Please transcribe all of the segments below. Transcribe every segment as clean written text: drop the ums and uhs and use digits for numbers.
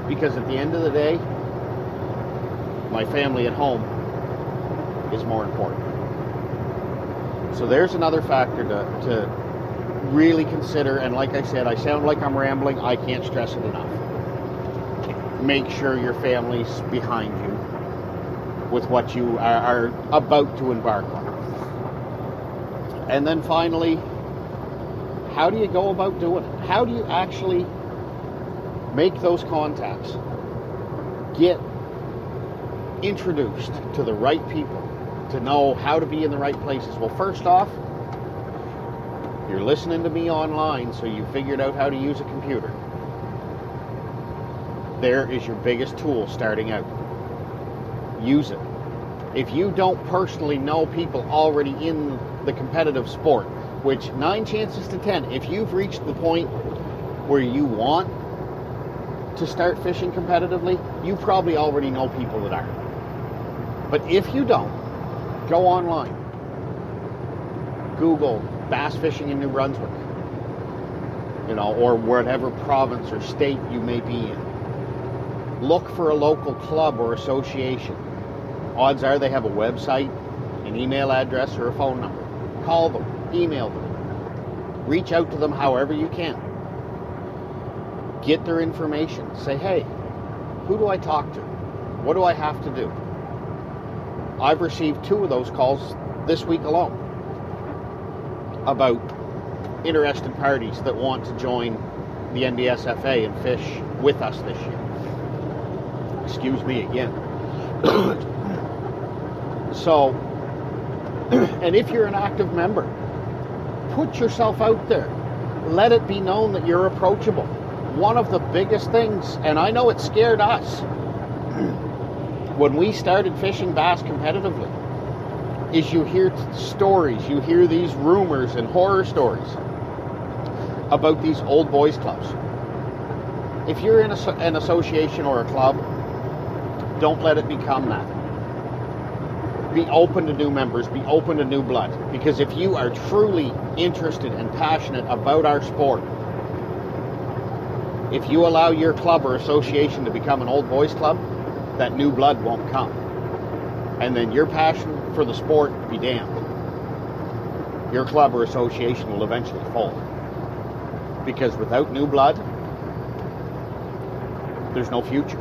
Because at the end of the day, my family at home is more important. So there's another factor to really consider. And like I said, I sound like I'm rambling. I can't stress it enough. Make sure your family's behind you with what you are about to embark on. And then finally, how do you go about doing it? How do you actually make those contacts? Get introduced to the right people to know how to be in the right places. Well, first off, you're listening to me online, so you figured out how to use a computer. There is your biggest tool starting out. Use it. If you don't personally know people already in the competitive sport, which 9 chances to 10, if you've reached the point where you want to start fishing competitively, you probably already know people that are. But if you don't, go online. Google bass fishing in New Brunswick, or whatever province or state you may be in. Look for a local club or association. Odds are they have a website, an email address, or a phone number. Call them, email them. Reach out to them however you can. Get their information. Say, hey, who do I talk to? What do I have to do? I've received 2 of those calls this week alone about interested parties that want to join the NBSFA and fish with us this year. Excuse me again. So, and if you're an active member, put yourself out there. Let it be known that you're approachable. One of the biggest things, and I know it scared us when we started fishing bass competitively, is you hear stories, you hear these rumors and horror stories about these old boys clubs. If you're in an association or a club, don't let it become that. Be open to new members, be open to new blood, because if you are truly interested and passionate about our sport, if you allow your club or association to become an old boys club, that new blood won't come. And then your passion for the sport be damned. Your club or association will eventually fold. Because without new blood, there's no future.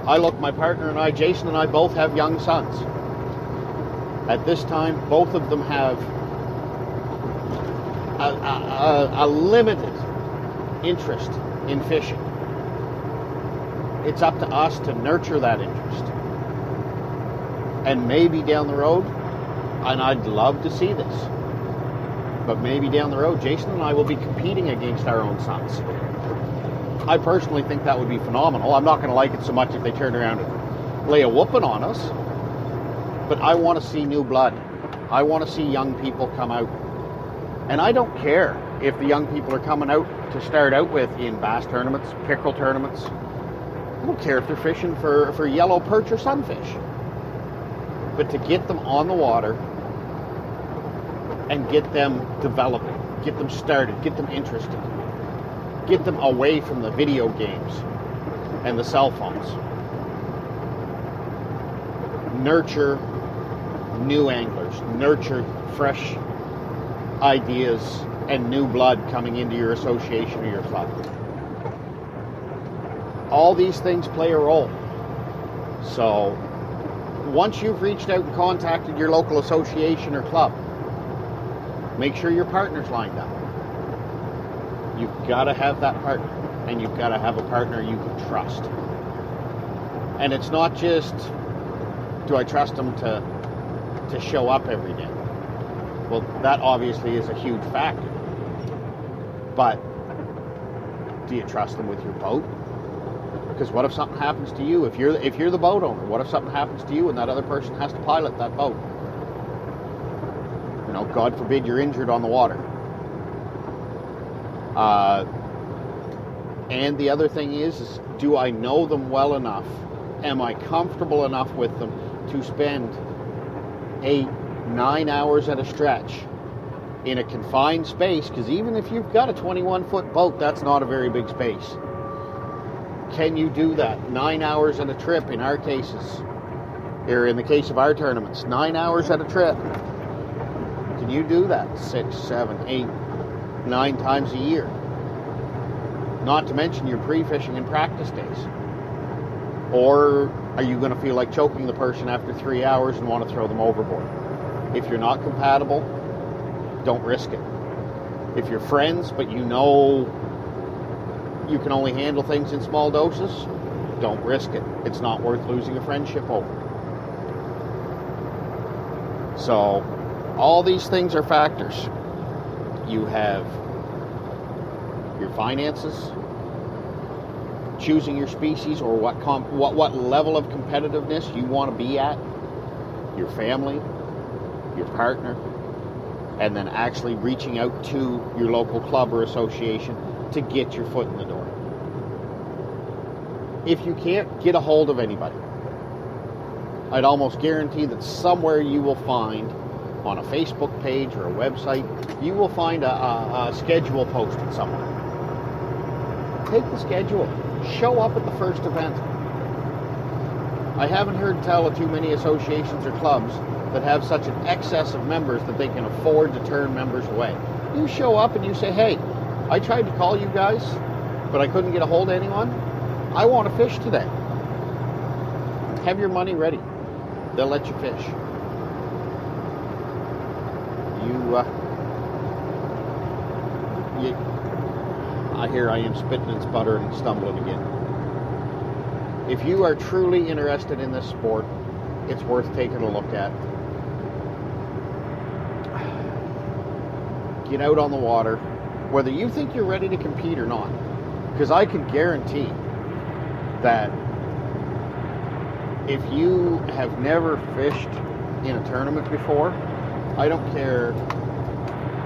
My partner and I, Jason and I, both have young sons. At this time, both of them have a limited interest in fishing. It's up to us to nurture that interest. And maybe down the road, and I'd love to see this, but maybe down the road, Jason and I will be competing against our own sons. I personally think that would be phenomenal. I'm not going to like it so much if they turn around and lay a whooping on us, but I want to see new blood. I want to see young people come out. And I don't care if the young people are coming out to start out with in bass tournaments, pickerel tournaments. I don't care if they're fishing for yellow perch or sunfish. But to get them on the water and get them developing, get them started, get them interested, get them away from the video games and the cell phones. Nurture new anglers, nurture fresh ideas and new blood coming into your association or your club. All these things play a role. So once you've reached out and contacted your local association or club, make sure your partner's lined up. You've got to have that partner, and you've got to have a partner you can trust. And it's not just, do I trust them to show up every day? Well, that obviously is a huge factor. But do you trust them with your boat? Because what if something happens to you? If you're the boat owner, what if something happens to you and that other person has to pilot that boat? God forbid you're injured on the water. And the other thing is, do I know them well enough? Am I comfortable enough with them to spend 8-9 hours at a stretch in a confined space? Because even if you've got a 21-foot boat, that's not a very big space. Can you do that? 9 hours at a trip in our cases, or in the case of our tournaments, 9 hours at a trip. Can you do that 6, 7, 8, 9 times a year? Not to mention your pre-fishing and practice days. Or are you going to feel like choking the person after 3 hours and want to throw them overboard? If you're not compatible, don't risk it. If you're friends, but you know you can only handle things in small doses, don't risk it. It's not worth losing a friendship over. So, all these things are factors. You have your finances, choosing your species or what level of competitiveness you want to be at, your family, your partner, and then actually reaching out to your local club or association to get your foot in the door. If you can't get a hold of anybody, I'd almost guarantee that somewhere you will find, on a Facebook page or a website, you will find a schedule posted somewhere. Take the schedule. Show up at the first event. I haven't heard tell of too many associations or clubs that have such an excess of members that they can afford to turn members away. You show up and you say, hey, I tried to call you guys, but I couldn't get a hold of anyone. I want to fish today. Have your money ready. They'll let you fish. Here I am spitting and sputtering and stumbling again. If you are truly interested in this sport, it's worth taking a look at. Get out on the water, whether you think you're ready to compete or not. Because I can guarantee that if you have never fished in a tournament before, I don't care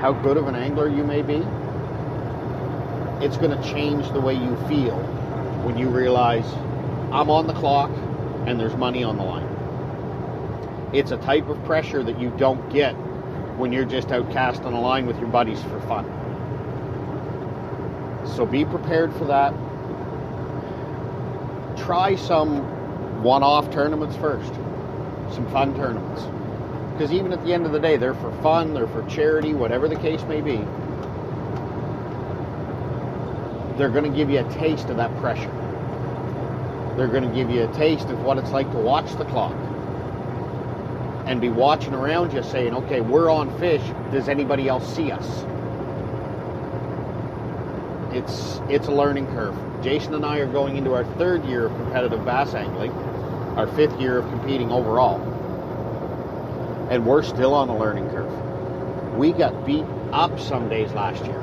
how good of an angler you may be, it's going to change the way you feel when you realize I'm on the clock and there's money on the line. It's a type of pressure that you don't get when you're just out casting a line with your buddies for fun. So be prepared for that. Try some one-off tournaments first. Some fun tournaments. Because even at the end of the day, they're for fun, they're for charity, whatever the case may be. They're going to give you a taste of that pressure. They're going to give you a taste of what it's like to watch the clock and be watching around you saying, okay, we're on fish. Does anybody else see us? It's a learning curve. Jason and I are going into our 3rd year of competitive bass angling, our 5th year of competing overall. And we're still on the learning curve. We got beat up some days last year.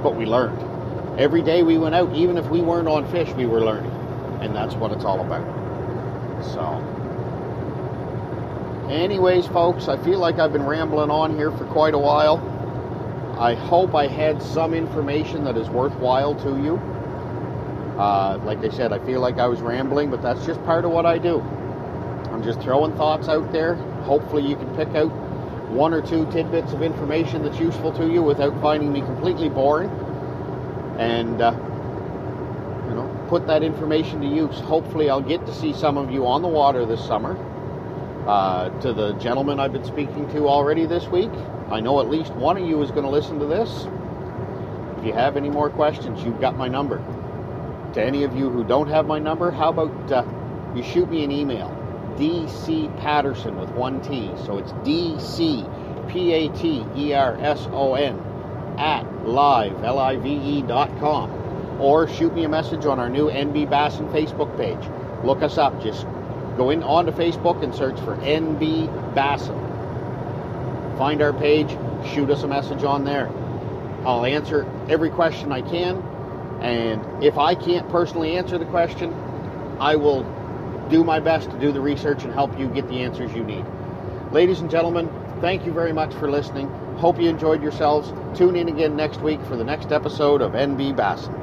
But we learned. Every day we went out, even if we weren't on fish, we were learning. And that's what it's all about. So, anyways, folks, I feel like I've been rambling on here for quite a while. I hope I had some information that is worthwhile to you. Like I said, I feel like I was rambling, but that's just part of what I do. I'm just throwing thoughts out there. Hopefully you can pick out 1 or 2 tidbits of information that's useful to you without finding me completely boring. And, put that information to use. Hopefully I'll get to see some of you on the water this summer. To the gentleman I've been speaking to already this week, I know at least one of you is going to listen to this. If you have any more questions, you've got my number. To any of you who don't have my number, how about you shoot me an email. DC Patterson with 1 T. So it's DCPATERSON @live.com. Or shoot me a message on our new NB Bassin Facebook page. Look us up. Just go onto Facebook and search for NB Bassin. Find our page. Shoot us a message on there. I'll answer every question I can. And if I can't personally answer the question, I will do my best to do the research and help you get the answers you need. Ladies and gentlemen, thank you very much for listening. Hope you enjoyed yourselves. Tune in again next week for the next episode of NB Bassin.